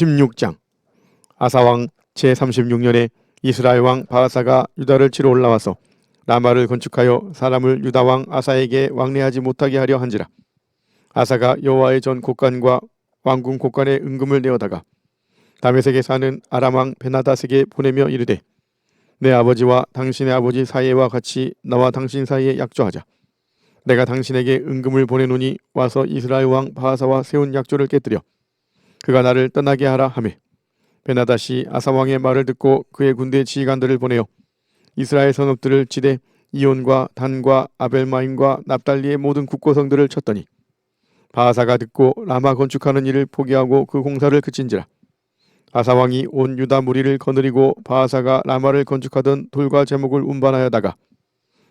16장. 아사왕 제36년에 이스라엘 왕 바아사가 유다를 치러 올라와서 라마를 건축하여 사람을 유다왕 아사에게 왕래하지 못하게 하려 한지라. 아사가 여호와의 전 곳간과 왕궁 곳간에 은금을 내어다가 다메섹에 사는 아람왕 베나닷에게 보내며 이르되, 내 아버지와 당신의 아버지 사이와 같이 나와 당신 사이에 약조하자. 내가 당신에게 은금을 보내노니 와서 이스라엘 왕 바아사와 세운 약조를 깨뜨려 그가 나를 떠나게 하라 하매, 베나닷이 아사왕의 말을 듣고 그의 군대 지휘관들을 보내어 이스라엘 성읍들을 치되 이온과 단과 아벨마임과 납달리의 모든 국고성들을 쳤더니, 바아사가 듣고 라마 건축하는 일을 포기하고 그 공사를 그친지라. 아사왕이 온 유다 무리를 거느리고 바아사가 라마를 건축하던 돌과 제목을 운반하여다가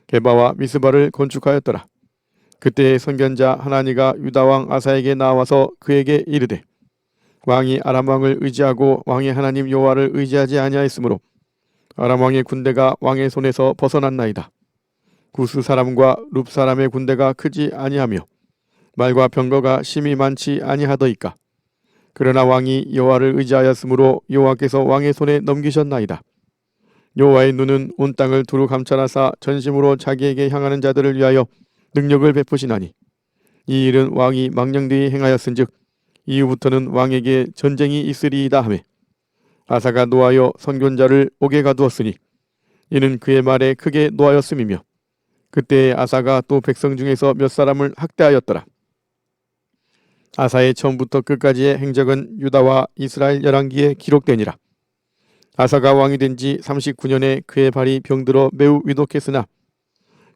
게바와 미스바를 건축하였더라. 그때의 선견자 하나니가 유다왕 아사에게 나와서 그에게 이르되, 왕이 아람왕을 의지하고 왕의 하나님 여호와를 의지하지 아니하였으므로 아람왕의 군대가 왕의 손에서 벗어났나이다. 구스 사람과 룹 사람의 군대가 크지 아니하며 말과 병거가 심히 많지 아니하더이까. 그러나 왕이 여호와를 의지하였으므로 여호와께서 왕의 손에 넘기셨나이다. 여호와의 눈은 온 땅을 두루 감찰하사 전심으로 자기에게 향하는 자들을 위하여 능력을 베푸시나니, 이 일은 왕이 망령되이 행하였은즉 이후부터는 왕에게 전쟁이 있으리이다 하매, 아사가 노하여 선견자를 옥에 가두었으니 이는 그의 말에 크게 노하였음이며, 그때에 아사가 또 백성 중에서 몇 사람을 학대하였더라. 아사의 처음부터 끝까지의 행적은 유다와 이스라엘 열왕기에 기록되니라. 아사가 왕이 된 지 39년에 그의 발이 병들어 매우 위독했으나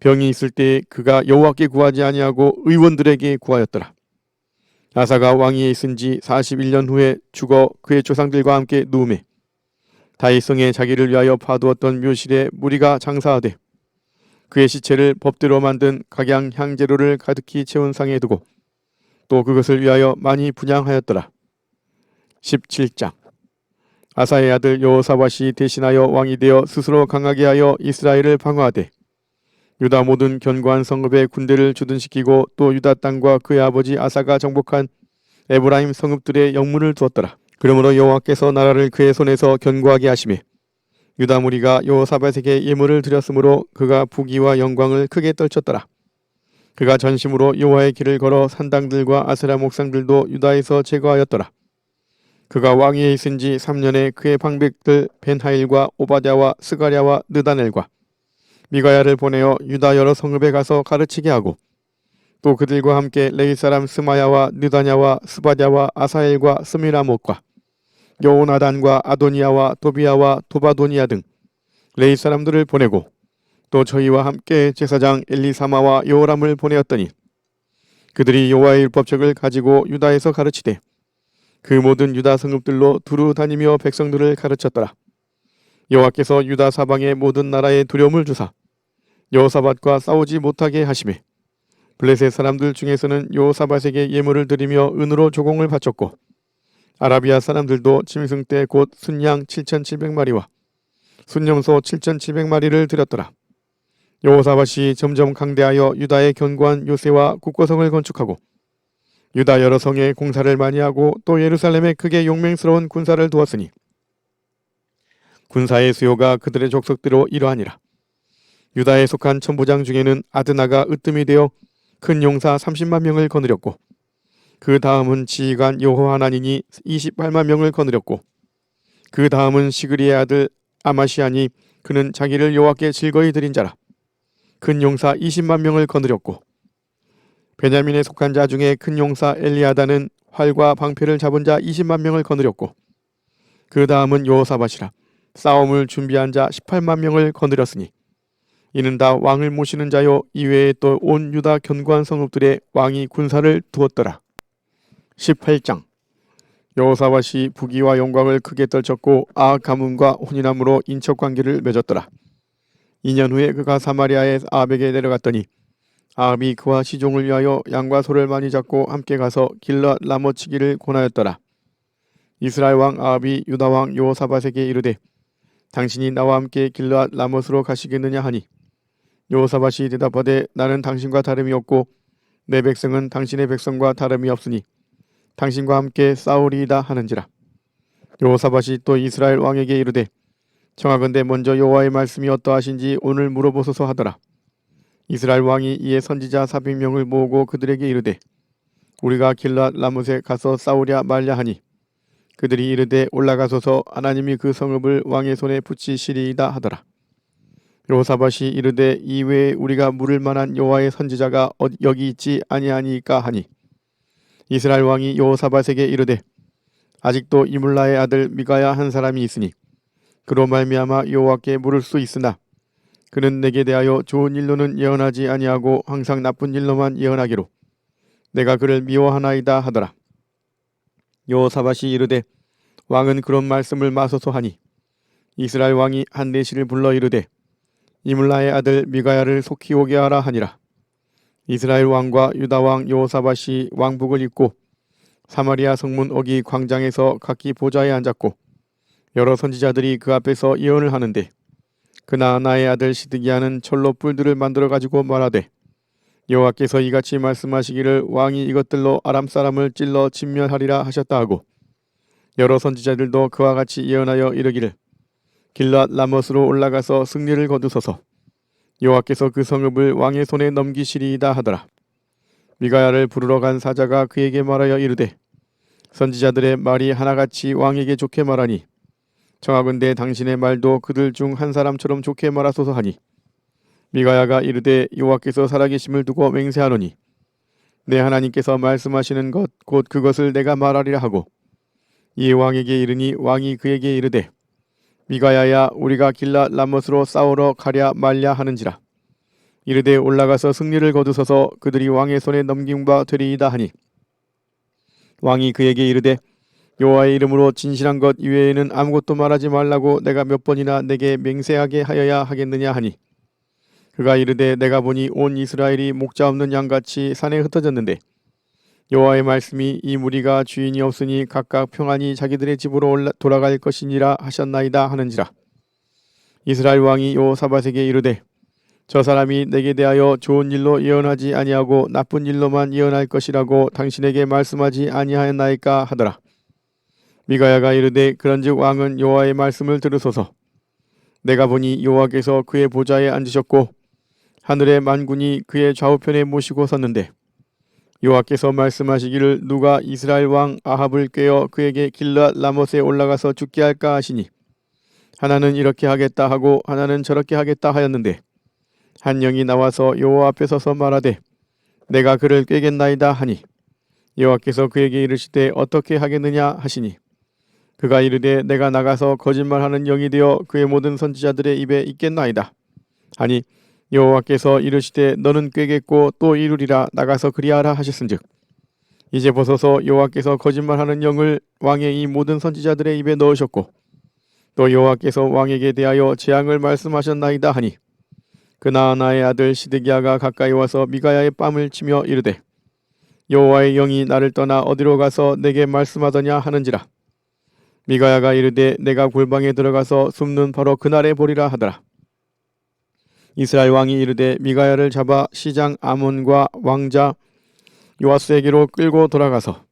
병이 있을 때에 그가 여호와께 구하지 아니하고 의원들에게 구하였더라. 아사가 왕위에 있은 지 41년 후에 죽어 그의 조상들과 함께 누우매 다윗성에 자기를 위하여 파두었던 묘실에 무리가 장사하되 그의 시체를 법대로 만든 각양 향재료를 가득히 채운 상에 두고 또 그것을 위하여 많이 분향하였더라. 17장. 아사의 아들 여호사밧이 대신하여 왕이 되어 스스로 강하게 하여 이스라엘을 방어하되 유다 모든 견고한 성읍에 군대를 주둔시키고 또 유다 땅과 그의 아버지 아사가 정복한 에브라임 성읍들의 영문을 두었더라. 그러므로 여호와께서 나라를 그의 손에서 견고하게 하시매 유다 무리가 여호사밧에게 예물을 드렸으므로 그가 부귀와 영광을 크게 떨쳤더라. 그가 전심으로 여호와의 길을 걸어 산당들과 아세라 목상들도 유다에서 제거하였더라. 그가 왕위에 있은 지 3년에 그의 방백들 벤하일과 오바댜와 스가랴와 느다넬과 미가야를 보내어 유다 여러 성읍에 가서 가르치게 하고 또 그들과 함께 레위 사람 스마야와 느다냐와 스바랴와 아사엘과 스미라못과 여호나단과 아도니아와 도비야와 도바도니아 등 레위 사람들을 보내고 또 저희와 함께 제사장 엘리사마와 여호람을 보내었더니 그들이 여호와의 율법책을 가지고 유다에서 가르치되 그 모든 유다 성읍들로 두루 다니며 백성들을 가르쳤더라. 여호와께서 유다 사방의 모든 나라에 두려움을 주사 여호사밧과 싸우지 못하게 하시매 블레셋 사람들 중에서는 여호사밧에게 예물을 드리며 은으로 조공을 바쳤고 아라비아 사람들도 짐승 때 곧 순양 7,700마리와 순염소 7,700마리를 드렸더라. 여호사밧이 점점 강대하여 유다의 견고한 요새와 국고성을 건축하고 유다 여러 성에 공사를 많이 하고 또 예루살렘에 크게 용맹스러운 군사를 두었으니 군사의 수요가 그들의 족속대로 이러하니라. 유다에 속한 천부장 중에는 아드나가 으뜸이 되어 큰 용사 30만 명을 거느렸고 그 다음은 지휘관 여호하나니니 28만 명을 거느렸고 그 다음은 시그리의 아들 아마시아니 그는 자기를 여호와께 즐거이 드린 자라. 큰 용사 20만 명을 거느렸고 베냐민에 속한 자 중에 큰 용사 엘리아다는 활과 방패를 잡은 자 20만 명을 거느렸고 그 다음은 여호사밧이라. 싸움을 준비한 자 18만 명을 거느렸으니 이는 다 왕을 모시는 자요 이외에 또 온 유다 견고한 성읍들의 왕이 군사를 두었더라. 18장. 여호사밧이 부귀와 영광을 크게 떨쳤고 아합 가문과 혼인함으로 인척관계를 맺었더라. 2년 후에 그가 사마리아의 아합에게 내려갔더니 아합이 그와 시종을 위하여 양과 소를 많이 잡고 함께 가서 길랏 라못 치기를 권하였더라. 이스라엘 왕 아합이 유다 왕 여호사밧에게 이르되, 당신이 나와 함께 길랏 라못으로 가시겠느냐 하니 여호사밧이 대답하되, 나는 당신과 다름이 없고 내 백성은 당신의 백성과 다름이 없으니 당신과 함께 싸우리이다 하는지라. 여호사밧이 또 이스라엘 왕에게 이르되 청하건대 먼저 여호와의 말씀이 어떠하신지 오늘 물어보소서 하더라. 이스라엘 왕이 이에 선지자 400명을 모으고 그들에게 이르되 우리가 길랏 라못에 가서 싸우랴 말랴 하니 그들이 이르되 올라가소서 하나님이 그 성읍을 왕의 손에 붙이시리이다 하더라. 여호사밧이 이르되 이외에 우리가 물을 만한 여호와의 선지자가 여기 있지 아니하니까 하니 이스라엘 왕이 여호사밧에게 이르되 아직도 이물라의 아들 미가야 한 사람이 있으니 그로 말미암아 여호와께 물을 수 있으나 그는 내게 대하여 좋은 일로는 예언하지 아니하고 항상 나쁜 일로만 예언하기로 내가 그를 미워하나이다 하더라. 여호사밧이 이르되 왕은 그런 말씀을 마소서 하니 이스라엘 왕이 한 내시를 불러 이르되 이물라의 아들 미가야를 속히 오게 하라 하니라. 이스라엘 왕과 유다 왕 여호사밧이 왕복을 입고 사마리아 성문 어기 광장에서 각기 보좌에 앉았고 여러 선지자들이 그 앞에서 예언을 하는데 그나아나의 아들 시드기야는 철로 뿔들을 만들어 가지고 말하되 여호와께서 이같이 말씀하시기를 왕이 이것들로 아람 사람을 찔러 진멸하리라 하셨다 하고 여러 선지자들도 그와 같이 예언하여 이르기를 길랏 라못으로 올라가서 승리를 거두소서 여호와께서 그 성읍을 왕의 손에 넘기시리이다 하더라. 미가야를 부르러 간 사자가 그에게 말하여 이르되 선지자들의 말이 하나같이 왕에게 좋게 말하니 청하건대 당신의 말도 그들 중 한 사람처럼 좋게 말하소서 하니 미가야가 이르되 여호와께서 살아계심을 두고 맹세하노니 내 하나님께서 말씀하시는 것 곧 그것을 내가 말하리라 하고 이에 왕에게 이르니 왕이 그에게 이르되 미가야야 우리가 길랏 라못으로 싸우러 가랴 말랴 하는지라. 이르되 올라가서 승리를 거두소서 그들이 왕의 손에 넘긴 바 되리이다 하니 왕이 그에게 이르되 여호와의 이름으로 진실한 것 이외에는 아무것도 말하지 말라고 내가 몇 번이나 내게 맹세하게 하여야 하겠느냐 하니 그가 이르되 내가 보니 온 이스라엘이 목자 없는 양같이 산에 흩어졌는데 여호와의 말씀이 이 무리가 주인이 없으니 각각 평안히 자기들의 집으로 돌아갈 것이니라 하셨나이다 하는지라. 이스라엘 왕이 여호사밧에게 이르되 저 사람이 내게 대하여 좋은 일로 예언하지 아니하고 나쁜 일로만 예언할 것이라고 당신에게 말씀하지 아니하였나이까 하더라. 미가야가 이르되 그런즉 왕은 여호와의 말씀을 들으소서. 내가 보니 여호와께서 그의 보좌에 앉으셨고 하늘의 만군이 그의 좌우편에 모시고 섰는데 여호와께서 말씀하시기를 누가 이스라엘 왕 아합을 꾀어 그에게 길랏 라못에 올라가서 죽게 할까 하시니 하나는 이렇게 하겠다 하고 하나는 저렇게 하겠다 하였는데 한 영이 나와서 여호와 앞에 서서 말하되 내가 그를 꾀겠나이다 하니 여호와께서 그에게 이르시되 어떻게 하겠느냐 하시니 그가 이르되 내가 나가서 거짓말하는 영이 되어 그의 모든 선지자들의 입에 있겠나이다 하니 여호와께서 이르시되 너는 꾀겠고 또 이루리라 나가서 그리하라 하셨은즉 이제 보소서 여호와께서 거짓말하는 영을 왕의 이 모든 선지자들의 입에 넣으셨고 또 여호와께서 왕에게 대하여 재앙을 말씀하셨나이다 하니 그나아나의 아들 시드기야가 가까이 와서 미가야의 뺨을 치며 이르되 여호와의 영이 나를 떠나 어디로 가서 내게 말씀하더냐 하는지라. 미가야가 이르되 내가 골방에 들어가서 숨는 바로 그날에 보리라 하더라. 이스라엘 왕이 이르되 미가야를 잡아 시장 아몬과 왕자 요아스에게로 끌고 돌아가서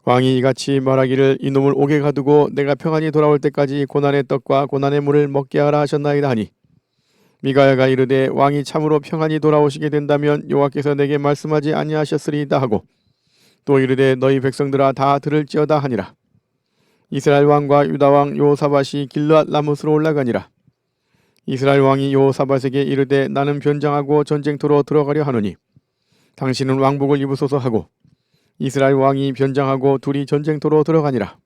왕이 이같이 말하기를 이놈을 옥에 가두고 내가 평안히 돌아올 때까지 고난의 떡과 고난의 물을 먹게 하라 하셨나이다 하니 미가야가 이르되 왕이 참으로 평안히 돌아오시게 된다면 여호와께서 내게 말씀하지 아니하셨으리이다 하고 또 이르되 너희 백성들아 다 들을지어다 하니라. 이스라엘 왕과 유다 왕 여호사밧이 길랏 라못으로 올라가니라. 이스라엘 왕이 여호사밧에게 이르되 나는 변장하고 전쟁터로 들어가려 하노니 당신은 왕복을 입으소서 하고 이스라엘 왕이 변장하고 둘이 전쟁터로 들어가니라.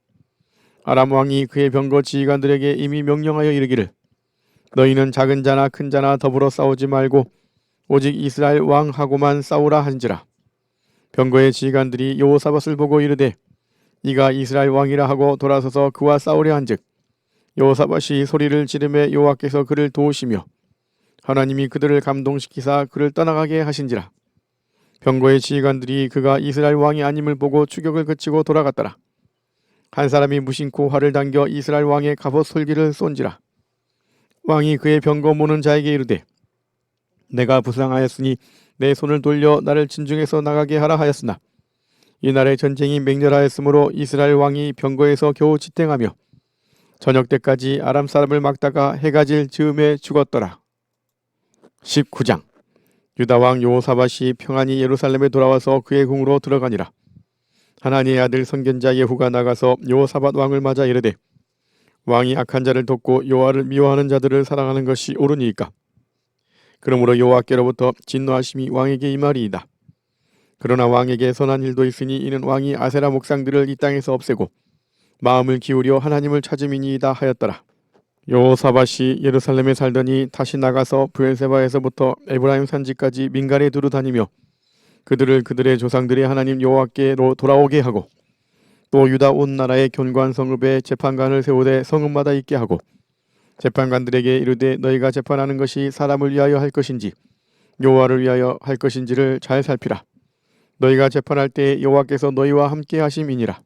아람 왕이 그의 병거 지휘관들에게 이미 명령하여 이르기를 너희는 작은 자나 큰 자나 더불어 싸우지 말고 오직 이스라엘 왕하고만 싸우라 한지라. 병거의 지휘관들이 여호사밧을 보고 이르되 이가 이스라엘 왕이라 하고 돌아서서 그와 싸우려 한즉 여호사밧이 소리를 지르매 여호와께서 그를 도우시며 하나님이 그들을 감동시키사 그를 떠나가게 하신지라. 병거의 지휘관들이 그가 이스라엘 왕이 아님을 보고 추격을 그치고 돌아갔더라. 한 사람이 무심코 활을 당겨 이스라엘 왕의 갑옷 솔기를 쏜지라. 왕이 그의 병거 모는 자에게 이르되 내가 부상하였으니 내 손을 돌려 나를 진중에서 나가게 하라 하였으나 이날의 전쟁이 맹렬하였으므로 이스라엘 왕이 병거에서 겨우 지탱하며 저녁 때까지 아람 사람을 막다가 해가 질 즈음에 죽었더라. 19장. 유다 왕 여호사밧이 평안히 예루살렘에 돌아와서 그의 궁으로 들어가니라. 하나니의 아들 선견자 예후가 나가서 여호사밧 왕을 맞아 이르되, 왕이 악한 자를 돕고 여호와를 미워하는 자들을 사랑하는 것이 옳으니이까? 그러므로 여호와께로부터 진노하심이 왕에게 임하리이다. 그러나 왕에게 선한 일도 있으니 이는 왕이 아세라 목상들을 이 땅에서 없애고 마음을 기울여 하나님을 찾음이니이다 하였더라. 여호사밧이 예루살렘에 살더니 다시 나가서 브엘세바에서부터 에브라임 산지까지 민간에 두루 다니며 그들을 그들의 조상들의 하나님 여호와께로 돌아오게 하고 또 유다 온 나라의 견고한 성읍에 재판관을 세우되 성읍마다 있게 하고 재판관들에게 이르되 너희가 재판하는 것이 사람을 위하여 할 것인지 여호와를 위하여 할 것인지를 잘 살피라. 너희가 재판할 때 여호와께서 너희와 함께 하심이니라.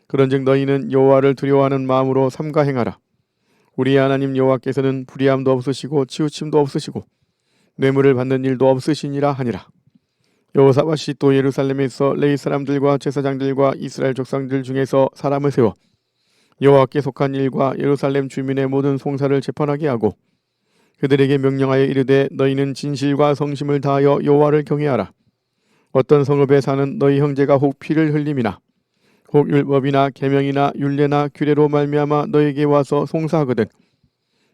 그런즉 너희는 여호와를 두려워하는 마음으로 삼가 행하라. 우리 하나님 여호와께서는 불의함도 없으시고 치우침도 없으시고 뇌물을 받는 일도 없으시니라 하니라. 여호사밧이 또 예루살렘에서 레위 사람들과 제사장들과 이스라엘 족상들 중에서 사람을 세워 여호와께 속한 일과 예루살렘 주민의 모든 송사를 재판하게 하고 그들에게 명령하여 이르되 너희는 진실과 성심을 다하여 여호와를 경외하라. 어떤 성읍에 사는 너희 형제가 혹 피를 흘림이나 혹 율법이나 계명이나 율례나 규례로 말미암아 너희에게 와서 송사하거든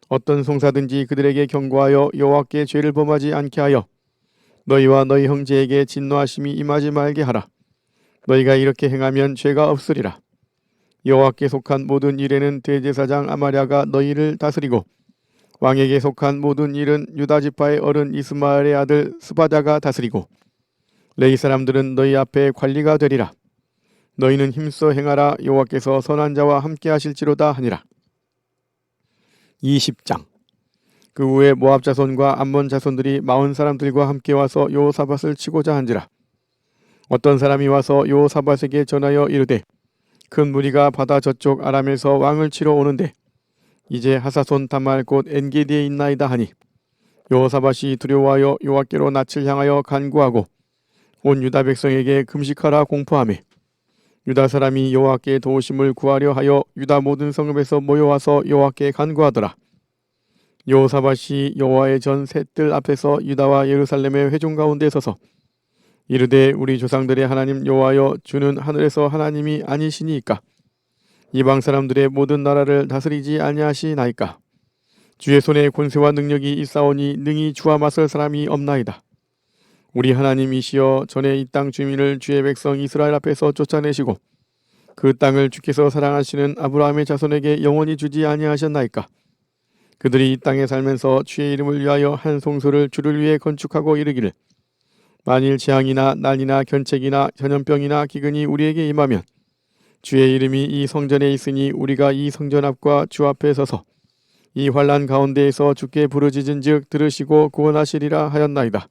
어떤 송사든지 그들에게 경고하여 여호와께 죄를 범하지 않게 하여 너희와 너희 형제에게 진노하심이 임하지 말게 하라. 너희가 이렇게 행하면 죄가 없으리라. 여호와께 속한 모든 일에는 대제사장 아마랴가 너희를 다스리고 왕에게 속한 모든 일은 유다 지파의 어른 이스마엘의 아들 스바다가 다스리고 레위 사람들은 너희 앞에 관리가 되리라. 너희는 힘써 행하라. 여호와께서 선한 자와 함께 하실지로다 하니라. 20장. 그 후에 모압 자손과 암몬 자손들이 40사람들과 함께 와서 여호사밧을 치고자 한지라. 어떤 사람이 와서 여호사밧에게 전하여 이르되 큰 무리가 바다 저쪽 아람에서 왕을 치러 오는데 이제 하사손 다말 곧 엔게디에 있나이다 하니 여호사밧이 두려워하여 여호와께로 낯을 향하여 간구하고 온 유다 백성에게 금식하라 공포하매 유다 사람이 여호와께 도우심을 구하려 하여 유다 모든 성읍에서 모여와서 여호와께 간구하더라. 여호사밧이 여호와의 전 셋들 앞에서 유다와 예루살렘의 회중 가운데 서서 이르되 우리 조상들의 하나님 여호와여 주는 하늘에서 하나님이 아니시니이까? 이방 사람들의 모든 나라를 다스리지 아니하시나이까? 주의 손에 권세와 능력이 있사오니 능히 주와 맞설 사람이 없나이다. 우리 하나님이시여 전에 이 땅 주민을 주의 백성 이스라엘 앞에서 쫓아내시고 그 땅을 주께서 사랑하시는 아브라함의 자손에게 영원히 주지 아니하셨나이까? 그들이 이 땅에 살면서 주의 이름을 위하여 한 송소를 주를 위해 건축하고 이르기를 만일 재앙이나 난이나 견책이나 전염병이나 기근이 우리에게 임하면 주의 이름이 이 성전에 있으니 우리가 이 성전 앞과 주 앞에 서서 이 환난 가운데에서 주께 부르짖은즉 들으시고 구원하시리라 하였나이다.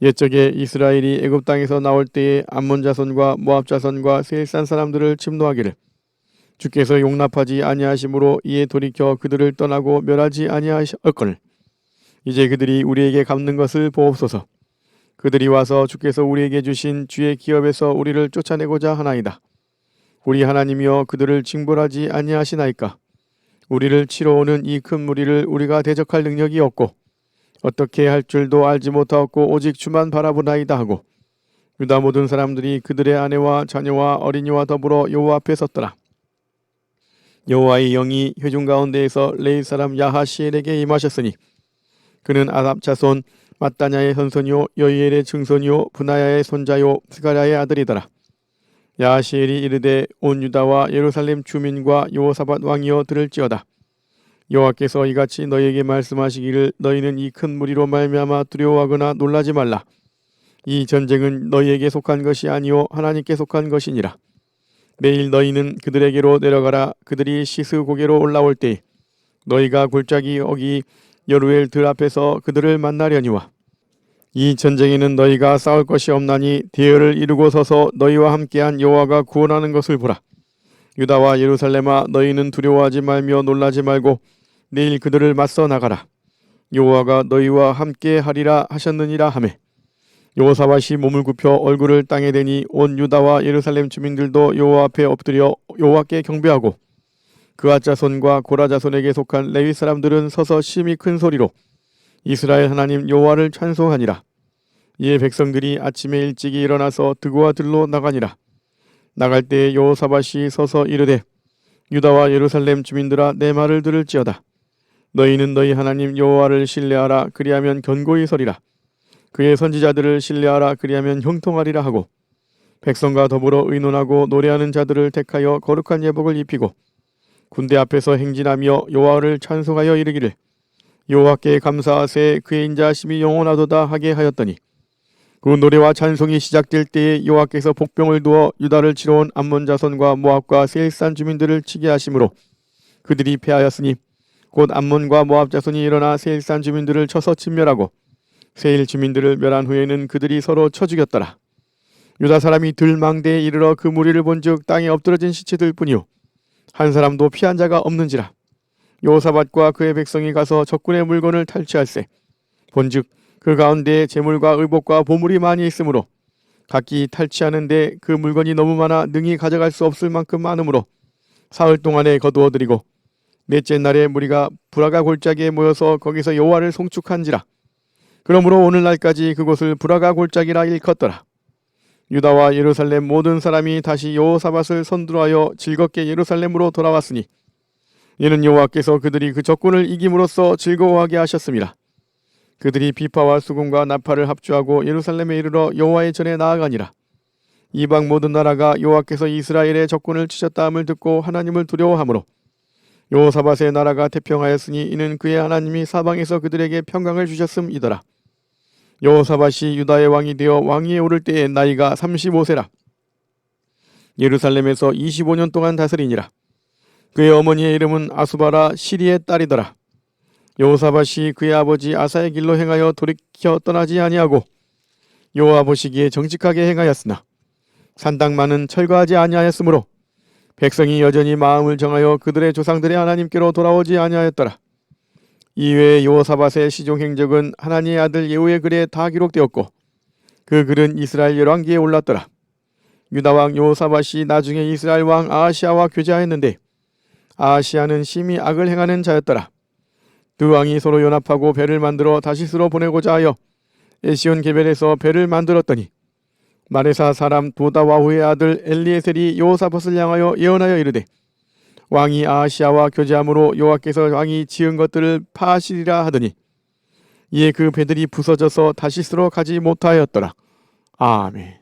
옛적에 이스라엘이 애굽 땅에서 나올 때에 암몬 자손과 모압 자손과 세일산 사람들을 침노하기를 주께서 용납하지 아니하심으로 이에 돌이켜 그들을 떠나고 멸하지 아니하셨거늘 이제 그들이 우리에게 갚는 것을 보옵소서. 그들이 와서 주께서 우리에게 주신 주의 기업에서 우리를 쫓아내고자 하나이다. 우리 하나님이여 그들을 징벌하지 아니하시나이까? 우리를 치러 오는 이 큰 무리를 우리가 대적할 능력이 없고 어떻게 할 줄도 알지 못하였고 오직 주만 바라보나이다 하고 유다 모든 사람들이 그들의 아내와 자녀와 어린이와 더불어 여호와 앞에 섰더라. 여호와의 영이 회중 가운데에서 레위 사람 야하시엘에게 임하셨으니 그는 아삽 자손 마따냐의 선손이요 여이엘의 증손이요 브나야의 손자요 스가랴의 아들이더라. 야하시엘이 이르되 온 유다와 예루살렘 주민과 여호사밧 왕이여 들을지어다. 여호와께서 이같이 너희에게 말씀하시기를 너희는 이 큰 무리로 말미암아 두려워하거나 놀라지 말라. 이 전쟁은 너희에게 속한 것이 아니요 하나님께 속한 것이니라. 내일 너희는 그들에게로 내려가라. 그들이 시스 고개로 올라올 때 너희가 골짜기 어기 여루엘 들 앞에서 그들을 만나려니와 이 전쟁에는 너희가 싸울 것이 없나니 대열을 이루고 서서 너희와 함께한 여호와가 구원하는 것을 보라. 유다와 예루살렘아 너희는 두려워하지 말며 놀라지 말고 내일 그들을 맞서 나가라. 여호와가 너희와 함께 하리라 하셨느니라 하매 여호사밧이 몸을 굽혀 얼굴을 땅에 대니 온 유다와 예루살렘 주민들도 여호와 앞에 엎드려 여호와께 경배하고 그앗 자손과 고라 자손에게 속한 레위 사람들은 서서 심히 큰 소리로 이스라엘 하나님 여호와를 찬송하니라. 이에 백성들이 아침에 일찍이 일어나서 드고와 들로 나가니라. 나갈 때에 여호사밧이 서서 이르되 유다와 예루살렘 주민들아 내 말을 들을지어다. 너희는 너희 하나님 여호와를 신뢰하라. 그리하면 견고히 서리라. 그의 선지자들을 신뢰하라. 그리하면 형통하리라 하고 백성과 더불어 의논하고 노래하는 자들을 택하여 거룩한 예복을 입히고 군대 앞에서 행진하며 여호와를 찬송하여 이르기를 여호와께 감사하세 그의 인자하심이 영원하도다 하게 하였더니 그 노래와 찬송이 시작될 때에 여호와께서 복병을 두어 유다를 치러 온 암몬 자손과 모압과 세일산 주민들을 치게 하심으로 그들이 패하였으니 곧 암몬과 모압 자손이 일어나 세일산 주민들을 쳐서 진멸하고 세일 주민들을 멸한 후에는 그들이 서로 쳐 죽였더라. 유다 사람이 들망대에 이르러 그 무리를 본즉 땅에 엎드러진 시체들 뿐이요 한 사람도 피한 자가 없는지라. 여호사밧과 그의 백성이 가서 적군의 물건을 탈취할세 본즉 그 가운데에 재물과 의복과 보물이 많이 있으므로 각기 탈취하는데 그 물건이 너무 많아 능히 가져갈 수 없을 만큼 많으므로 사흘 동안에 거두어들이고 넷째 날에 무리가 브라가 골짜기에 모여서 거기서 여호와를 송축한지라. 그러므로 오늘날까지 그곳을 브라가 골짜기라 일컫더라. 유다와 예루살렘 모든 사람이 다시 여호사밧을 선두하여 즐겁게 예루살렘으로 돌아왔으니 이는 여호와께서 그들이 그 적군을 이김으로써 즐거워하게 하셨습니다. 그들이 비파와 수금과 나팔을 합주하고 예루살렘에 이르러 여호와의 전에 나아가니라. 이방 모든 나라가 여호와께서 이스라엘의 적군을 치셨다함을 듣고 하나님을 두려워하므로 여호사밧의 나라가 태평하였으니 이는 그의 하나님이 사방에서 그들에게 평강을 주셨음이더라. 여호사밧이 유다의 왕이 되어 왕위에 오를 때에 나이가 35세라. 예루살렘에서 25년 동안 다스리니라. 그의 어머니의 이름은 아수바라 시리의 딸이더라. 여호사밧이 그의 아버지 아사의 길로 행하여 돌이켜 떠나지 아니하고 여호와 보시기에 정직하게 행하였으나 산당만은 철거하지 아니하였으므로 백성이 여전히 마음을 정하여 그들의 조상들의 하나님께로 돌아오지 아니하였더라. 이외에 여호사밧의 시종 행적은 하나니의 아들 예후의 글에 다 기록되었고 그 글은 이스라엘 열왕기에 올랐더라. 유다 왕 여호사밧이 나중에 이스라엘 왕 아하시아와 교제하였는데 아하시아는 심히 악을 행하는 자였더라. 두 왕이 서로 연합하고 배를 만들어 다시스로 보내고자 하여 에시온 게벨에서 배를 만들었더니 마레사 사람 도다와후의 아들 엘리에셀이 여호사밧을 향하여 예언하여 이르되 왕이 아하시아와 교제함으로 여호와께서 왕이 지은 것들을 파하시리라 하더니 이에 그 배들이 부서져서 다시스로 가지 못하였더라. 아멘.